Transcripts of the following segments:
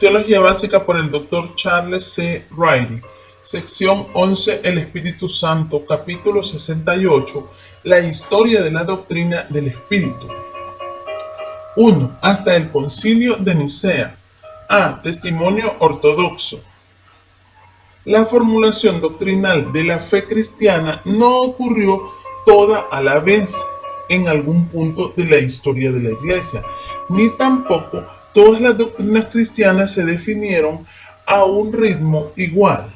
Teología básica por el Dr. Charles C. Riley. Sección 11. El Espíritu Santo. Capítulo 68. La historia de la doctrina del Espíritu. 1. Hasta el Concilio de Nicea. A. Testimonio ortodoxo. La formulación doctrinal de la fe cristiana no ocurrió toda a la vez en algún punto de la historia de la Iglesia, ni tampoco todas las doctrinas cristianas se definieron a un ritmo igual.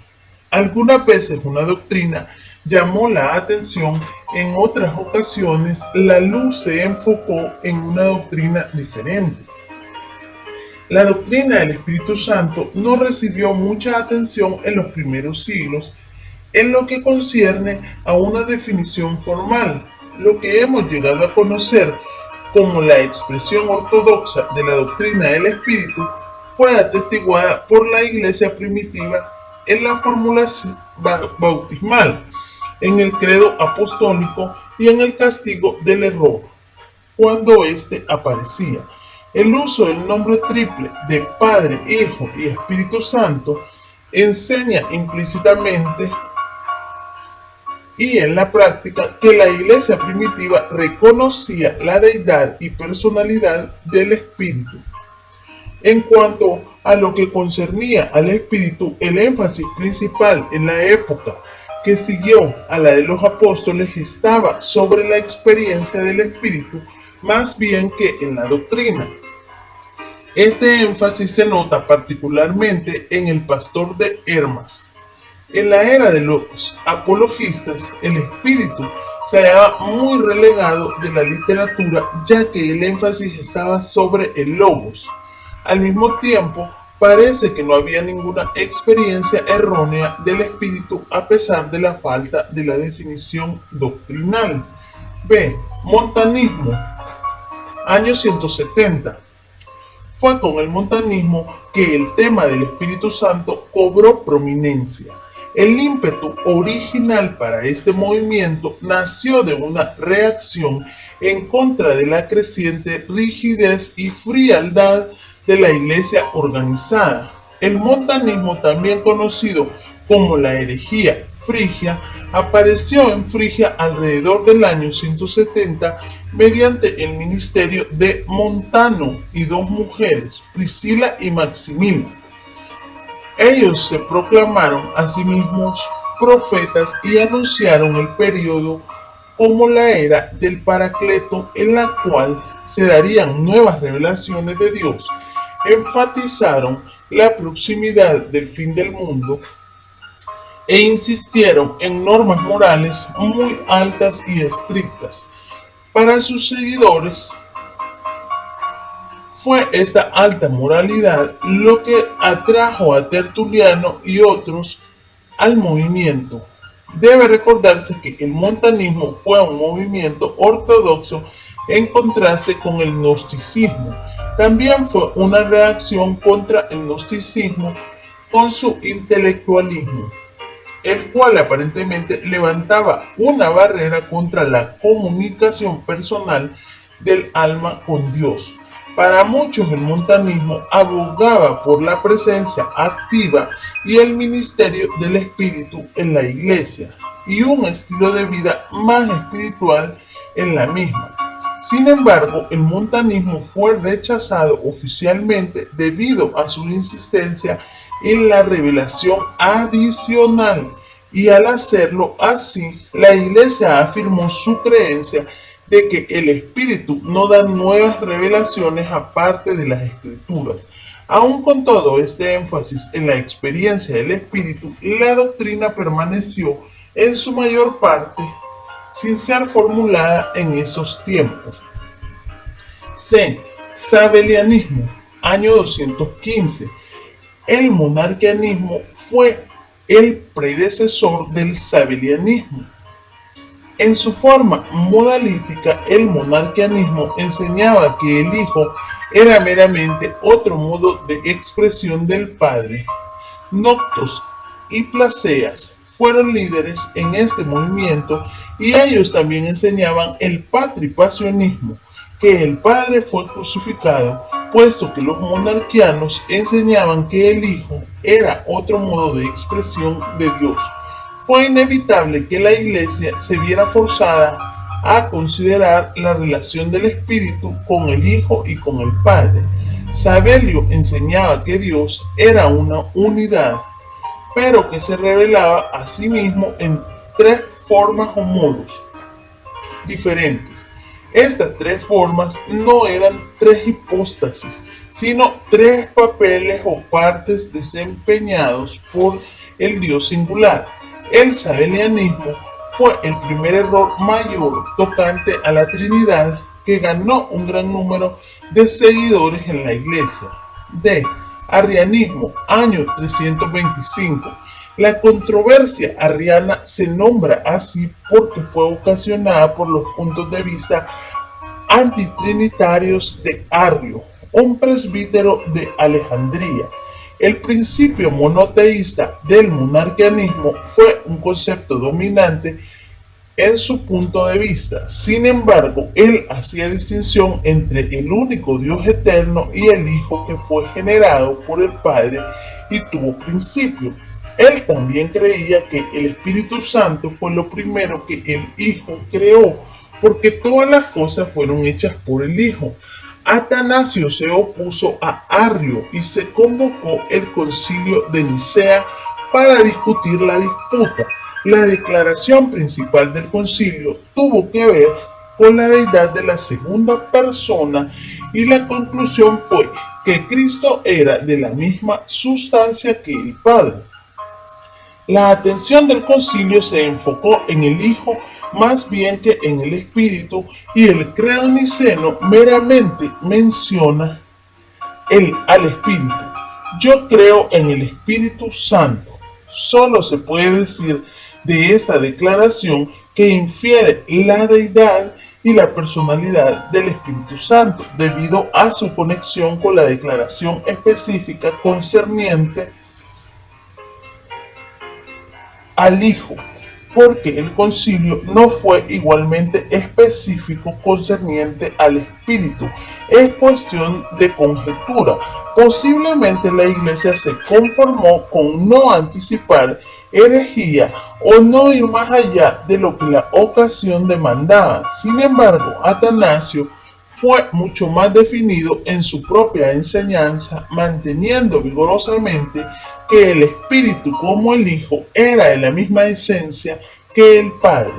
Algunas veces una doctrina llamó la atención, en otras ocasiones la luz se enfocó en una doctrina diferente. La doctrina del Espíritu Santo no recibió mucha atención en los primeros siglos en lo que concierne a una definición formal. Lo que hemos llegado a conocer como la expresión ortodoxa de la doctrina del Espíritu fue atestiguada por la Iglesia primitiva en la formulación bautismal, en el credo apostólico y en el castigo del error, cuando éste aparecía. El uso del nombre triple de Padre, Hijo y Espíritu Santo enseña implícitamente y en la práctica que la Iglesia primitiva reconocía la deidad y personalidad del Espíritu. En cuanto a lo que concernía al Espíritu, el énfasis principal en la época que siguió a la de los apóstoles estaba sobre la experiencia del Espíritu más bien que en la doctrina. Este énfasis se nota particularmente en el pastor de Hermas. En la era de los apologistas, el espíritu se hallaba muy relegado de la literatura, ya que el énfasis estaba sobre el logos. Al mismo tiempo, parece que no había ninguna experiencia errónea del espíritu a pesar de la falta de la definición doctrinal. B. Montanismo. Año 170. Fue con el montanismo que el tema del Espíritu Santo cobró prominencia. El ímpetu original para este movimiento nació de una reacción en contra de la creciente rigidez y frialdad de la Iglesia organizada. El montanismo, también conocido como la herejía frigia, apareció en Frigia alrededor del año 170 mediante el ministerio de Montano y dos mujeres, Priscila y Maximina. Ellos se proclamaron a sí mismos profetas y anunciaron el periodo como la era del Paracleto, en la cual se darían nuevas revelaciones de Dios. Enfatizaron la proximidad del fin del mundo e insistieron en normas morales muy altas y estrictas. Para sus seguidores, fue esta alta moralidad lo que atrajo a Tertuliano y otros al movimiento. Debe recordarse que el montanismo fue un movimiento ortodoxo en contraste con el gnosticismo. También fue una reacción contra el gnosticismo con su intelectualismo, el cual aparentemente levantaba una barrera contra la comunicación personal del alma con Dios. Para muchos el montanismo abogaba por la presencia activa y el ministerio del Espíritu en la Iglesia y un estilo de vida más espiritual en la misma. Sin embargo, el montanismo fue rechazado oficialmente debido a su insistencia en la revelación adicional, y al hacerlo así, la Iglesia afirmó su creencia de que el Espíritu no da nuevas revelaciones aparte de las Escrituras. Aun con todo este énfasis en la experiencia del Espíritu, la doctrina permaneció en su mayor parte sin ser formulada en esos tiempos. C. Sabellianismo, año 215. El monarquianismo fue el predecesor del sabellianismo. En su forma modalítica, el monarquianismo enseñaba que el Hijo era meramente otro modo de expresión del Padre. Noctos y Plaseas fueron líderes en este movimiento y ellos también enseñaban el patripacionismo, que el Padre fue crucificado, puesto que los monarquianos enseñaban que el Hijo era otro modo de expresión de Dios. Fue inevitable que la Iglesia se viera forzada a considerar la relación del Espíritu con el Hijo y con el Padre. Sabelio enseñaba que Dios era una unidad, pero que se revelaba a sí mismo en tres formas o modos diferentes. Estas tres formas no eran tres hipóstasis, sino tres papeles o partes desempeñados por el Dios singular. El sabelianismo fue el primer error mayor tocante a la Trinidad que ganó un gran número de seguidores en la Iglesia. D. Arrianismo, año 325. La controversia arriana se nombra así porque fue ocasionada por los puntos de vista antitrinitarios de Arrio, un presbítero de Alejandría. El principio monoteísta del monarquianismo fue un concepto dominante en su punto de vista. Sin embargo, él hacía distinción entre el único Dios eterno y el Hijo que fue generado por el Padre y tuvo principio. Él también creía que el Espíritu Santo fue lo primero que el Hijo creó, porque todas las cosas fueron hechas por el Hijo. Atanasio se opuso a Arrio y se convocó el concilio de Nicea para discutir la disputa. La declaración principal del concilio tuvo que ver con la deidad de la segunda persona y la conclusión fue que Cristo era de la misma sustancia que el Padre. La atención del concilio se enfocó en el Hijo más bien que en el Espíritu, y el credo niceno meramente menciona al Espíritu. Yo creo en el Espíritu Santo. Solo se puede decir de esta declaración que infiere la deidad y la personalidad del Espíritu Santo, debido a su conexión con la declaración específica concerniente al Hijo, porque el concilio no fue igualmente específico concerniente al Espíritu. Es cuestión de conjetura. Posiblemente la Iglesia se conformó con no anticipar herejía o no ir más allá de lo que la ocasión demandaba. Sin embargo, Atanasio fue mucho más definido en su propia enseñanza, manteniendo vigorosamente que el Espíritu como el Hijo era de la misma esencia que el Padre.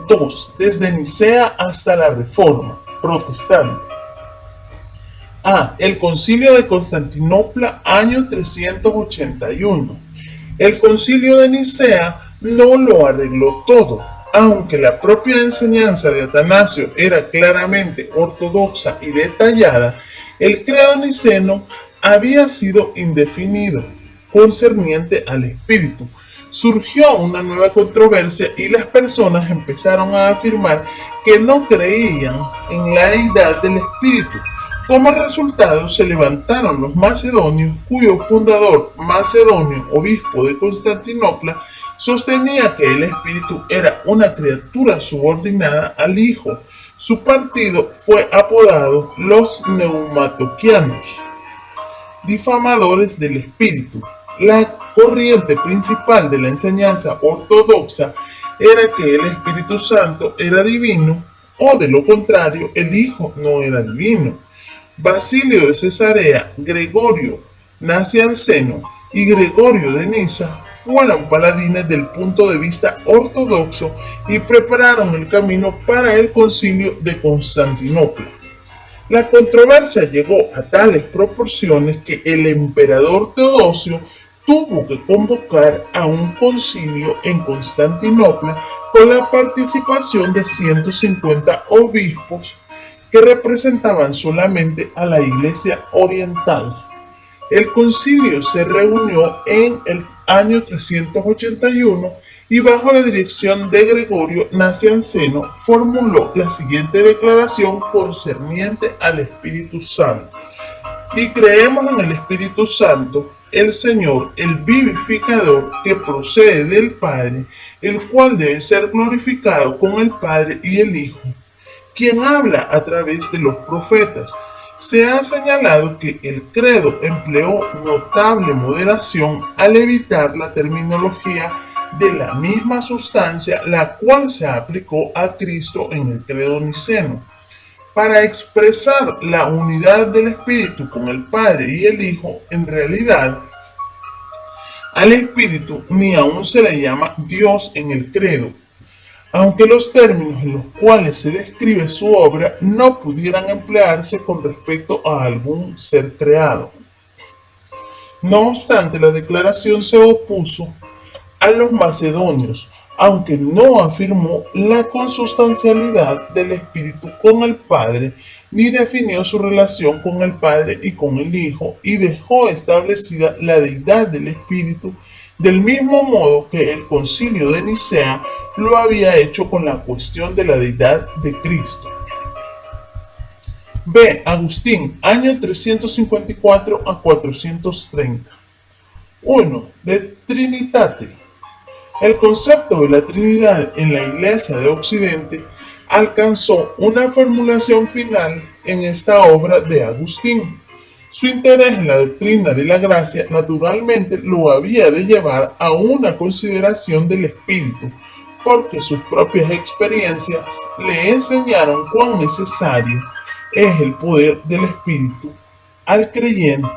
2. Desde Nicea hasta la Reforma protestante. A. El Concilio de Constantinopla, año 381. El Concilio de Nicea no lo arregló todo, aunque la propia enseñanza de Atanasio era claramente ortodoxa y detallada. El credo niceno había sido indefinido concerniente al Espíritu. Surgió una nueva controversia y las personas empezaron a afirmar que no creían en la deidad del Espíritu. Como resultado se levantaron los macedonios, cuyo fundador, Macedonio, obispo de Constantinopla, sostenía que el Espíritu era una criatura subordinada al Hijo. Su partido fue apodado los Neumatoquianos, difamadores del Espíritu. La corriente principal de la enseñanza ortodoxa era que el Espíritu Santo era divino, o de lo contrario, el Hijo no era divino. Basilio de Cesarea, Gregorio Nacianceno y Gregorio de Niza fueron paladines del punto de vista ortodoxo y prepararon el camino para el concilio de Constantinopla. La controversia llegó a tales proporciones que el emperador Teodosio tuvo que convocar a un concilio en Constantinopla con la participación de 150 obispos que representaban solamente a la Iglesia oriental. El concilio se reunió en el año 381 y bajo la dirección de Gregorio Nacianceno formuló la siguiente declaración concerniente al Espíritu Santo. Y creemos en el Espíritu Santo, el Señor, el vivificador que procede del Padre, el cual debe ser glorificado con el Padre y el Hijo. quien habla a través de los profetas. Se ha señalado que el credo empleó notable moderación al evitar la terminología de la misma sustancia, la cual se aplicó a Cristo en el credo niceno. Para expresar la unidad del Espíritu con el Padre y el Hijo, en realidad, al Espíritu ni aún se le llama Dios en el credo, aunque los términos en los cuales se describe su obra no pudieran emplearse con respecto a algún ser creado. No obstante, la declaración se opuso a los macedonios, aunque no afirmó la consustancialidad del Espíritu con el Padre, ni definió su relación con el Padre y con el Hijo, y dejó establecida la deidad del Espíritu, del mismo modo que el Concilio de Nicea lo había hecho con la cuestión de la deidad de Cristo. B. Agustín, año 354 a 430. 1. De Trinitate. El concepto de la Trinidad en la Iglesia de Occidente alcanzó una formulación final en esta obra de Agustín. Su interés en la doctrina de la gracia naturalmente lo había de llevar a una consideración del Espíritu, porque sus propias experiencias le enseñaron cuán necesario es el poder del Espíritu al creyente.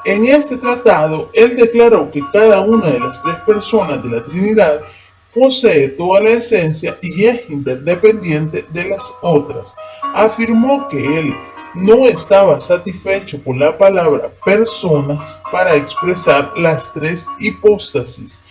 En este tratado, él declaró que cada una de las tres personas de la Trinidad posee toda la esencia y es interdependiente de las otras. Afirmó que él no estaba satisfecho con la palabra personas para expresar las tres hipóstasis,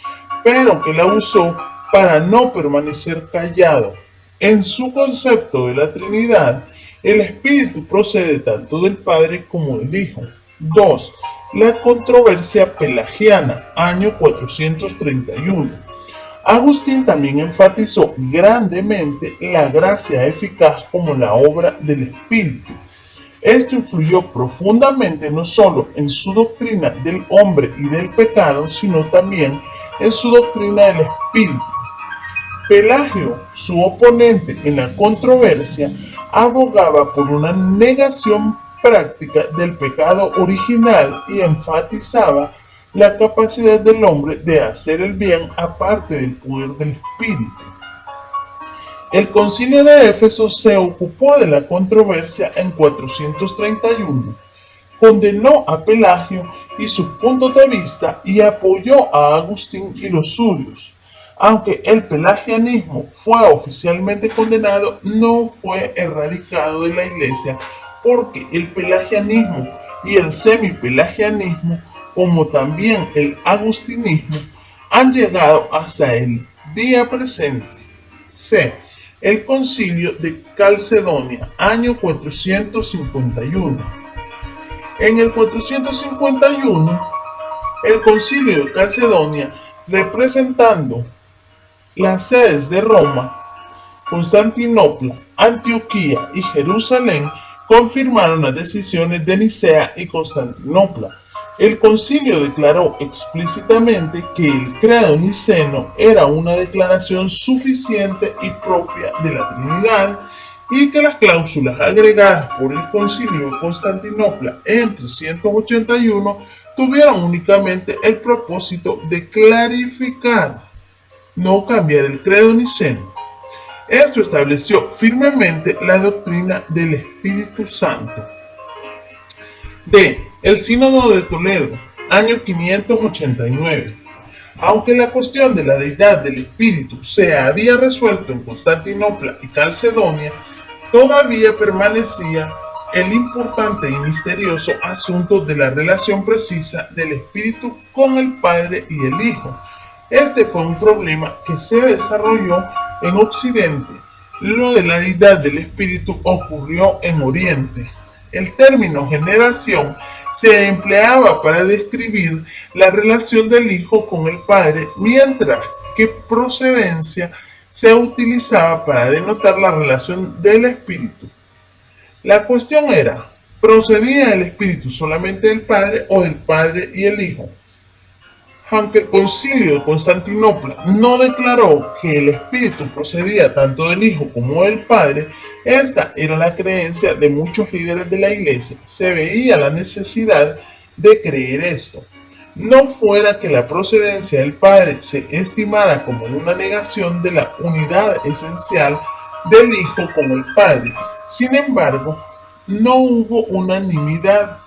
pero que la usó para no permanecer callado. En su concepto de la Trinidad, el Espíritu procede tanto del Padre como del Hijo. 2. La controversia pelagiana, año 431. Agustín también enfatizó grandemente la gracia eficaz como la obra del Espíritu. Esto influyó profundamente no solo en su doctrina del hombre y del pecado, sino también en su doctrina del Espíritu. Pelagio, su oponente en la controversia, abogaba por una negación práctica del pecado original y enfatizaba la capacidad del hombre de hacer el bien aparte del poder del Espíritu. El Concilio de Éfeso se ocupó de la controversia en 431, condenó a Pelagio y sus puntos de vista y apoyó a Agustín y los suyos. Aunque el pelagianismo fue oficialmente condenado, no fue erradicado de la Iglesia, porque el pelagianismo y el semipelagianismo, como también el agustinismo, han llegado hasta el día presente. C. El Concilio de Calcedonia, año 451. En el 451, el Concilio de Calcedonia, representando las sedes de Roma, Constantinopla, Antioquía y Jerusalén, confirmaron las decisiones de Nicea y Constantinopla. El concilio declaró explícitamente que el credo niceno era una declaración suficiente y propia de la Trinidad y que las cláusulas agregadas por el concilio de Constantinopla en 381 tuvieron únicamente el propósito de clarificar, no cambiar el credo niceno. Esto estableció firmemente la doctrina del Espíritu Santo. D. El Sínodo de Toledo, año 589. Aunque la cuestión de la deidad del Espíritu se había resuelto en Constantinopla y Calcedonia, todavía permanecía el importante y misterioso asunto de la relación precisa del Espíritu con el Padre y el Hijo. Este fue un problema que se desarrolló en Occidente. Lo de la deidad del Espíritu ocurrió en Oriente. El término generación se empleaba para describir la relación del Hijo con el Padre, mientras que procedencia se utilizaba para denotar la relación del Espíritu. La cuestión era, ¿procedía el Espíritu solamente del Padre o del Padre y el Hijo? Aunque el Concilio de Constantinopla no declaró que el Espíritu procedía tanto del Hijo como del Padre, esta era la creencia de muchos líderes de la Iglesia. Se veía la necesidad de creer esto. No fuera que la procedencia del Padre se estimara como una negación de la unidad esencial del Hijo con el Padre. Sin embargo, no hubo unanimidad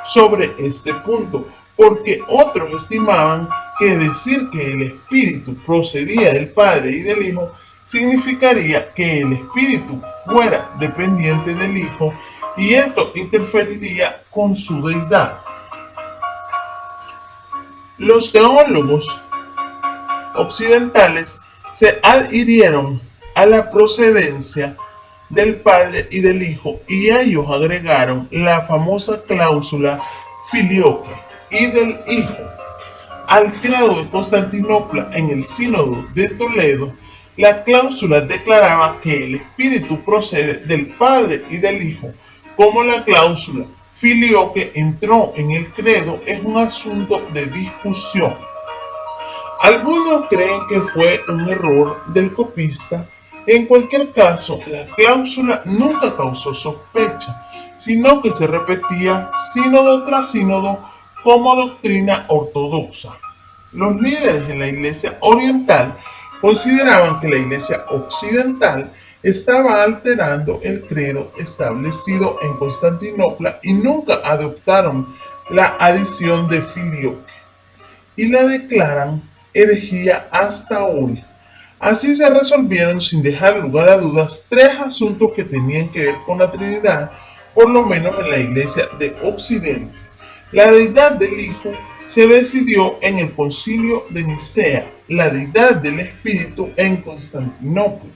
sobre este punto, porque otros estimaban que decir que el Espíritu procedía del Padre y del Hijo significaría que el Espíritu fuera dependiente del Hijo y esto interferiría con su deidad. Los teólogos occidentales se adhirieron a la procedencia del Padre y del Hijo y ellos agregaron la famosa cláusula filioque y del Hijo. Al credo de Constantinopla en el Sínodo de Toledo, la cláusula declaraba que el Espíritu procede del Padre y del Hijo. Como la cláusula filioque entró en el credo es un asunto de discusión. Algunos creen que fue un error del copista. En cualquier caso, la cláusula nunca causó sospecha, sino que se repetía sínodo tras sínodo como doctrina ortodoxa. Los líderes en la Iglesia Oriental consideraban que la Iglesia Occidental estaba alterando el credo establecido en Constantinopla y nunca adoptaron la adición de filioque y la declaran herejía hasta hoy. Así se resolvieron sin dejar lugar a dudas tres asuntos que tenían que ver con la Trinidad, por lo menos en la Iglesia de Occidente. La deidad del Hijo se decidió en el Concilio de Nicea, la deidad del Espíritu en Constantinopla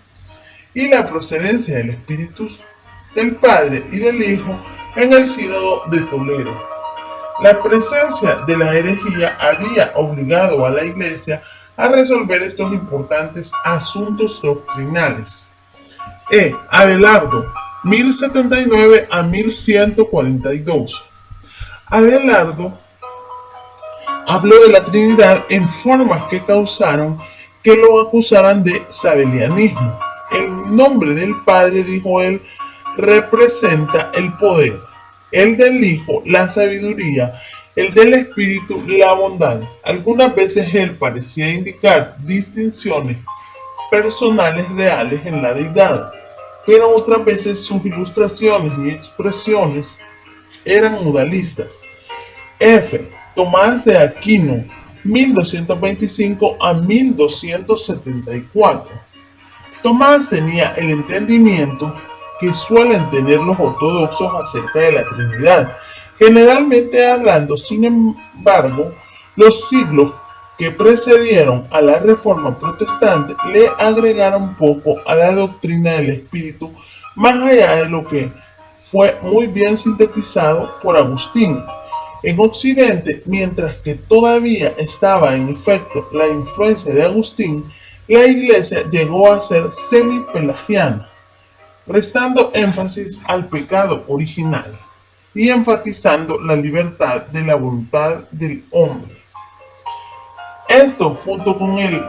y la procedencia del Espíritu del Padre y del Hijo en el Sínodo de Toledo. La presencia de la herejía había obligado a la Iglesia a resolver estos importantes asuntos doctrinales. Abelardo, 1079 a 1142. Abelardo habló de la Trinidad en formas que causaron que lo acusaran de sabelianismo. El nombre del Padre, dijo él, representa el poder, el del Hijo la sabiduría, el del Espíritu la bondad. Algunas veces él parecía indicar distinciones personales reales en la deidad, pero otras veces sus ilustraciones y expresiones eran modalistas. Tomás de Aquino, 1225 a 1274. Tomás tenía el entendimiento que suelen tener los ortodoxos acerca de la Trinidad. Generalmente hablando, sin embargo, los siglos que precedieron a la Reforma Protestante le agregaron poco a la doctrina del Espíritu, más allá de lo que fue muy bien sintetizado por Agustín. En Occidente, mientras que todavía estaba en efecto la influencia de Agustín, la Iglesia llegó a ser semi-pelagiana, prestando énfasis al pecado original y enfatizando la libertad de la voluntad del hombre. Esto, junto con el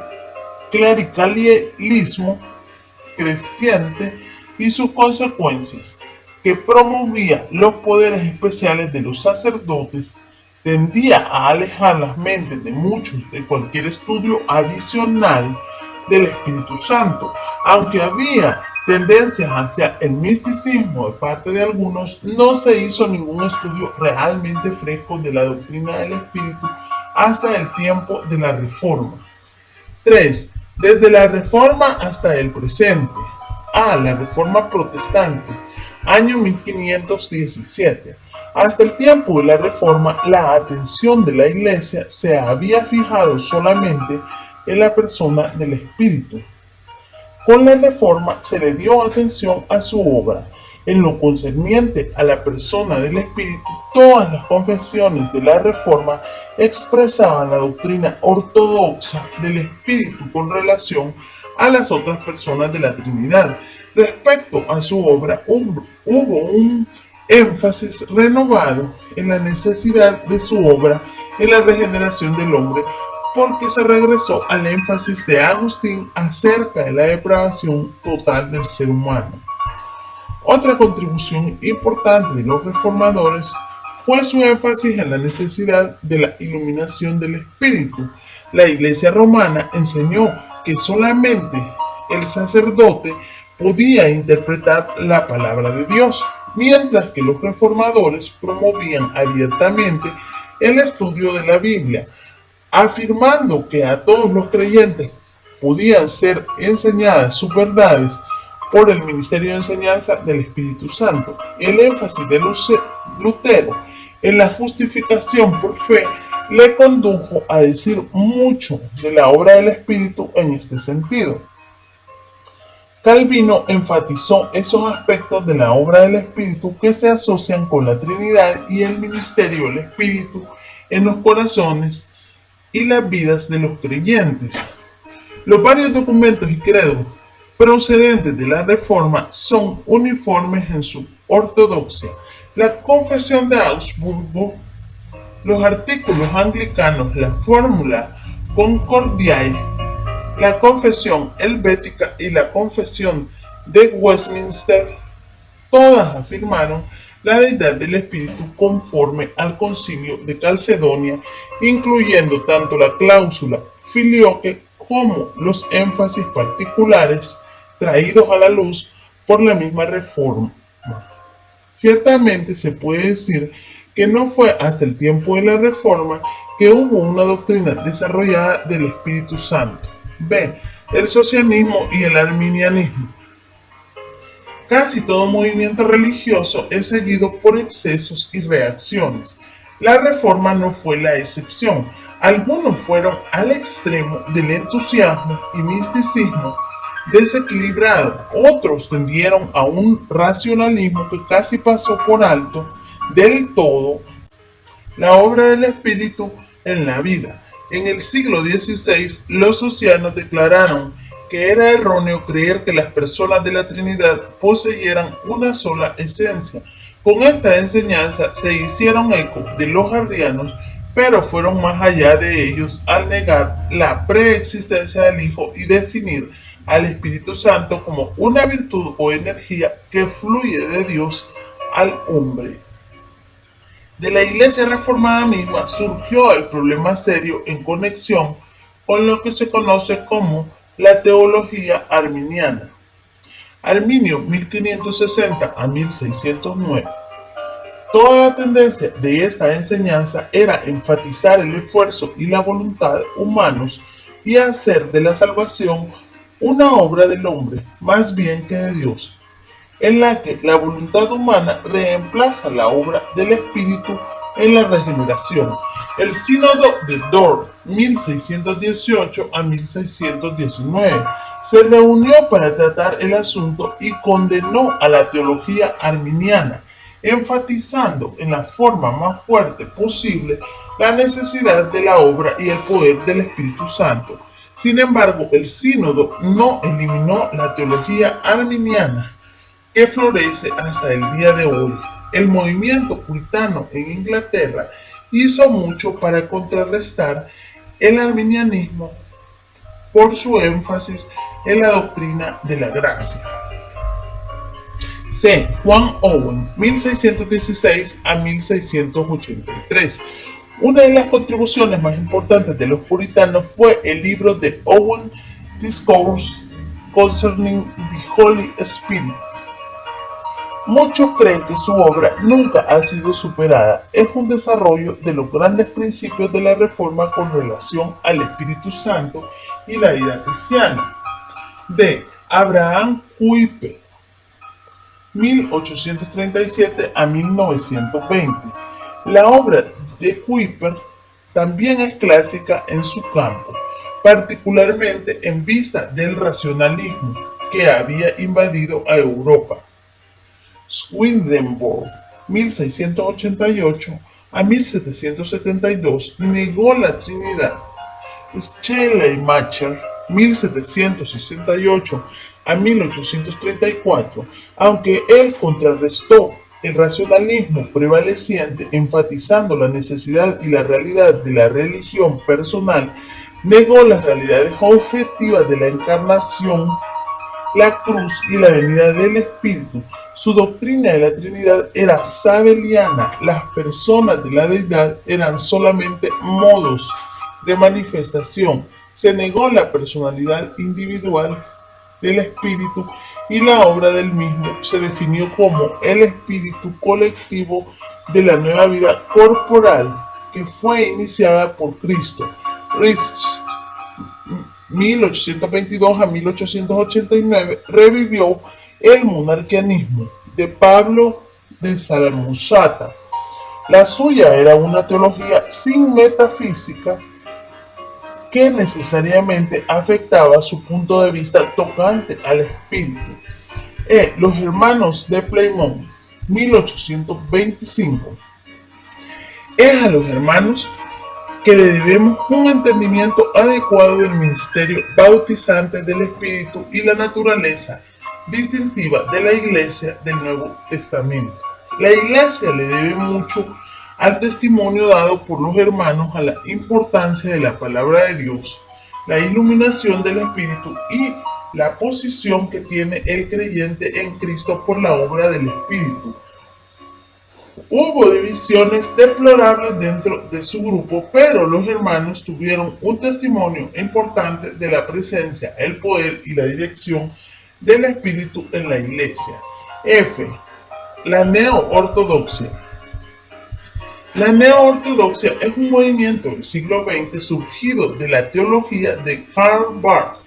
clericalismo creciente y sus consecuencias, que promovía los poderes especiales de los sacerdotes, tendía a alejar las mentes de muchos de cualquier estudio adicional del Espíritu Santo. Aunque había tendencias hacia el misticismo de parte de algunos, no se hizo ningún estudio realmente fresco de la doctrina del Espíritu hasta el tiempo de la Reforma. 3. Desde la Reforma hasta el presente. La Reforma Protestante, año 1517. Hasta el tiempo de la Reforma, la atención de la Iglesia se había fijado solamente en la persona del Espíritu. Con la Reforma se le dio atención a su obra. En lo concerniente a la persona del Espíritu, todas las confesiones de la Reforma expresaban la doctrina ortodoxa del Espíritu con relación a las otras personas de la Trinidad. Respecto a su obra, hubo un énfasis renovado en la necesidad de su obra en la regeneración del hombre porque se regresó al énfasis de Agustín acerca de la depravación total del ser humano. Otra contribución importante de los reformadores fue su énfasis en la necesidad de la iluminación del espíritu. La Iglesia romana enseñó que solamente el sacerdote podía interpretar la palabra de Dios, mientras que los reformadores promovían abiertamente el estudio de la Biblia, afirmando que a todos los creyentes podían ser enseñadas sus verdades por el ministerio de enseñanza del Espíritu Santo. El énfasis de Lutero en la justificación por fe le condujo a decir mucho de la obra del Espíritu en este sentido. Calvino enfatizó esos aspectos de la obra del Espíritu que se asocian con la Trinidad y el ministerio del Espíritu en los corazones y las vidas de los creyentes. Los varios documentos y credos procedentes de la Reforma son uniformes en su ortodoxia. La Confesión de Augsburgo, los artículos anglicanos, la Fórmula Concordiae, la Confesión Helvética y la Confesión de Westminster, todas afirmaron la deidad del Espíritu conforme al Concilio de Calcedonia, incluyendo tanto la cláusula filioque como los énfasis particulares traídos a la luz por la misma Reforma. Ciertamente se puede decir que no fue hasta el tiempo de la Reforma que hubo una doctrina desarrollada del Espíritu Santo. B. El socialismo y el arminianismo. Casi todo movimiento religioso es seguido por excesos y reacciones. La Reforma no fue la excepción. Algunos fueron al extremo del entusiasmo y misticismo desequilibrado, otros tendieron a un racionalismo que casi pasó por alto del todo la obra del Espíritu en la vida. En el siglo XVI, los socianos declararon que era erróneo creer que las personas de la Trinidad poseyeran una sola esencia. Con esta enseñanza se hicieron eco de los arrianos, pero fueron más allá de ellos al negar la preexistencia del Hijo y definir al Espíritu Santo como una virtud o energía que fluye de Dios al hombre. De la Iglesia Reformada misma surgió el problema serio en conexión con lo que se conoce como la teología arminiana. Arminio 1560 a 1609. Toda la tendencia de esta enseñanza era enfatizar el esfuerzo y la voluntad humanos y hacer de la salvación una obra del hombre más bien que de Dios, en la que la voluntad humana reemplaza la obra del Espíritu en la regeneración. El Sínodo de Dort, 1618 a 1619, se reunió para tratar el asunto y condenó a la teología arminiana, enfatizando en la forma más fuerte posible la necesidad de la obra y el poder del Espíritu Santo. Sin embargo, el sínodo no eliminó la teología arminiana, que florece hasta el día de hoy. El movimiento puritano en Inglaterra hizo mucho para contrarrestar el arminianismo por su énfasis en la doctrina de la gracia. C. Juan Owen, 1616 a 1683. Una de las contribuciones más importantes de los puritanos fue el libro de Owen, Discourse Concerning the Holy Spirit. Muchos creen que su obra nunca ha sido superada. Es un desarrollo de los grandes principios de la Reforma con relación al Espíritu Santo y la vida cristiana. De Abraham Kuyper, 1837 a 1920. La obra de Kuyper también es clásica en su campo, particularmente en vista del racionalismo que había invadido a Europa. Swedenborg, 1688 a 1772, negó la Trinidad. Schleiermacher, 1768 a 1834, aunque él contrarrestó el racionalismo prevaleciente enfatizando la necesidad y la realidad de la religión personal, negó las realidades objetivas de la encarnación, la cruz y la venida del Espíritu. Su doctrina de la Trinidad era sabeliana. Las personas de la deidad eran solamente modos de manifestación. Se negó la personalidad individual del Espíritu y la obra del mismo se definió como el espíritu colectivo de la nueva vida corporal que fue iniciada por Cristo. Recht, 1822 a 1889, revivió el monarquianismo de Pablo de Samosata. La suya era una teología sin metafísicas que necesariamente afectaba su punto de vista tocante al espíritu. Los hermanos de Plymouth, 1825. Es a los hermanos que le debemos un entendimiento adecuado del ministerio bautizante del Espíritu y la naturaleza distintiva de la Iglesia del Nuevo Testamento. La Iglesia le debe mucho al testimonio dado por los hermanos a la importancia de la palabra de Dios, la iluminación del Espíritu y la posición que tiene el creyente en Cristo por la obra del Espíritu. Hubo divisiones deplorables dentro de su grupo, pero los hermanos tuvieron un testimonio importante de la presencia, el poder y la dirección del Espíritu en la Iglesia. F. La neo-ortodoxia. La neo-ortodoxia es un movimiento del siglo XX surgido de la teología de Karl Barth,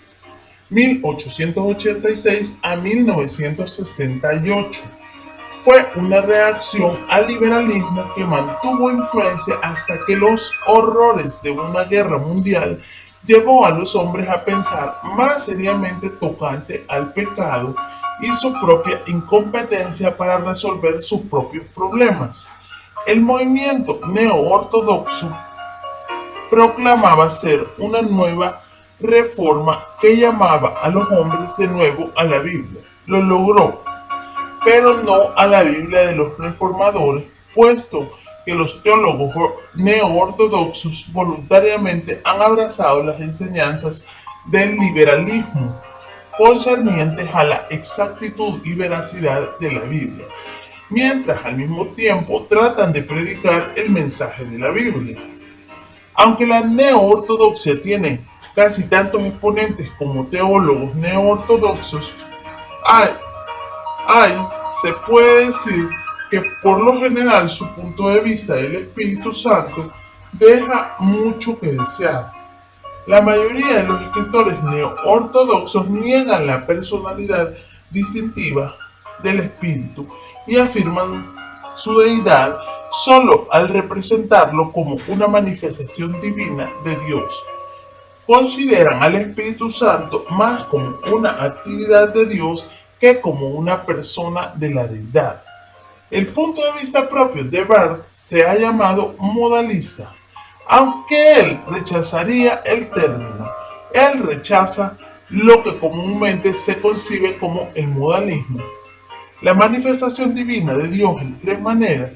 1886 a 1968. Fue una reacción al liberalismo que mantuvo influencia hasta que los horrores de una guerra mundial llevó a los hombres a pensar más seriamente tocante al pecado y su propia incompetencia para resolver sus propios problemas. El movimiento neo-ortodoxo proclamaba ser una nueva reforma que llamaba a los hombres de nuevo a la Biblia. Lo logró, pero no a la Biblia de los reformadores, puesto que los teólogos neo-ortodoxos voluntariamente han abrazado las enseñanzas del liberalismo concernientes a la exactitud y veracidad de la Biblia, mientras al mismo tiempo tratan de predicar el mensaje de la Biblia. Aunque la neo-ortodoxia tiene casi tantos exponentes como teólogos neo-ortodoxos, se puede decir que por lo general su punto de vista del Espíritu Santo deja mucho que desear. La mayoría de los escritores neo-ortodoxos niegan la personalidad distintiva del Espíritu y afirman su deidad solo al representarlo como una manifestación divina de Dios. Consideran al Espíritu Santo más como una actividad de Dios que como una persona de la deidad. El punto de vista propio de Barth se ha llamado modalista, aunque él rechazaría el término. Él rechaza lo que comúnmente se concibe como el modalismo, la manifestación divina de Dios en tres maneras,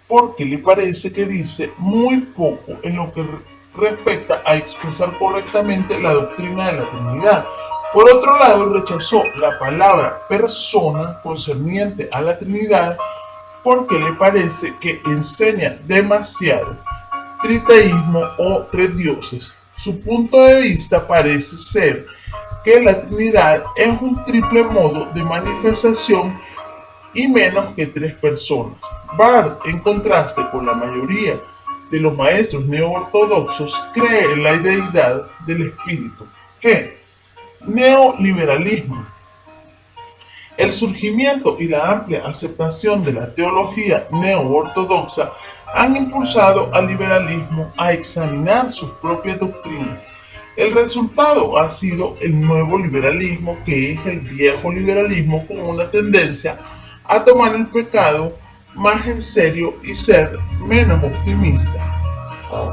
porque le parece que dice muy poco en lo que respecta a expresar correctamente la doctrina de la Trinidad. Por otro lado, rechazó la palabra persona concerniente a la Trinidad porque le parece que enseña demasiado triteísmo o tres dioses. Su punto de vista parece ser que la Trinidad es un triple modo de manifestación y menos que tres personas. Barth, en contraste con la mayoría de los maestros neo-ortodoxos, cree en la deidad del Espíritu. ¿Qué? Neoliberalismo. El surgimiento y la amplia aceptación de la teología neo-ortodoxa han impulsado al liberalismo a examinar sus propias doctrinas. El resultado ha sido el nuevo liberalismo, que es el viejo liberalismo con una tendencia a tomar el pecado más en serio y ser menos optimista.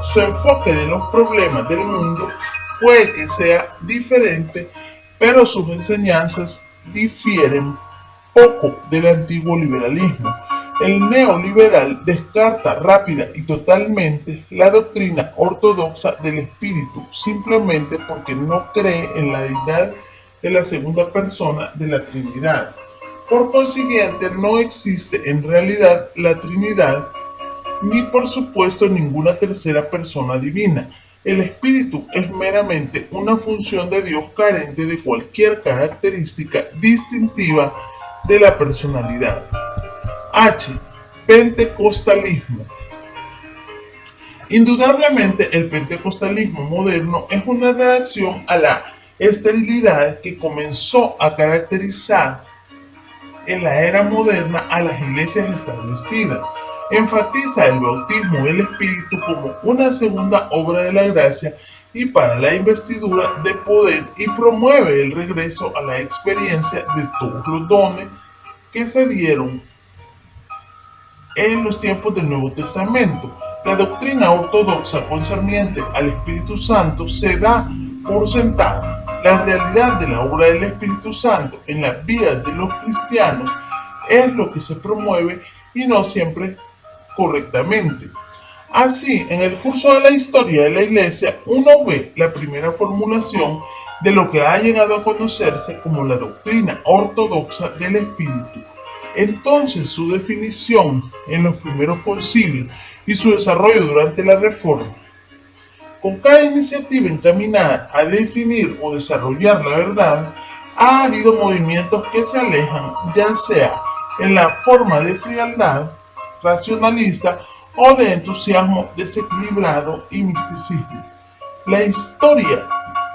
Su enfoque de los problemas del mundo puede que sea diferente, pero sus enseñanzas difieren poco del antiguo liberalismo. El neoliberal descarta rápida y totalmente la doctrina ortodoxa del Espíritu simplemente porque no cree en la deidad de la segunda persona de la Trinidad. Por consiguiente, no existe en realidad la Trinidad, ni por supuesto ninguna tercera persona divina. El Espíritu es meramente una función de Dios carente de cualquier característica distintiva de la personalidad. H. Pentecostalismo. Indudablemente, el pentecostalismo moderno es una reacción a la esterilidad que comenzó a caracterizar en la era moderna a las iglesias establecidas. Enfatiza el bautismo del Espíritu como una segunda obra de la gracia y para la investidura de poder, y promueve el regreso a la experiencia de todos los dones que se dieron en los tiempos del Nuevo Testamento. La doctrina ortodoxa concerniente al Espíritu Santo se da por sentada. La realidad de la obra del Espíritu Santo en las vidas de los cristianos es lo que se promueve y no siempre correctamente. Así, en el curso de la historia de la Iglesia, uno ve la primera formulación de lo que ha llegado a conocerse como la doctrina ortodoxa del Espíritu. Entonces, su definición en los primeros concilios y su desarrollo durante la Reforma. Con cada iniciativa encaminada a definir o desarrollar la verdad, ha habido movimientos que se alejan, ya sea en la forma de frialdad racionalista o de entusiasmo desequilibrado y misticismo. La historia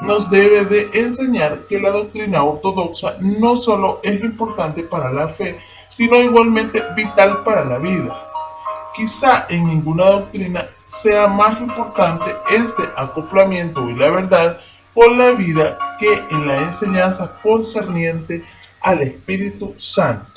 nos debe de enseñar que la doctrina ortodoxa no solo es importante para la fe, sino igualmente vital para la vida. Quizá en ninguna doctrina sea más importante este acoplamiento de la verdad con la vida que en la enseñanza concerniente al Espíritu Santo.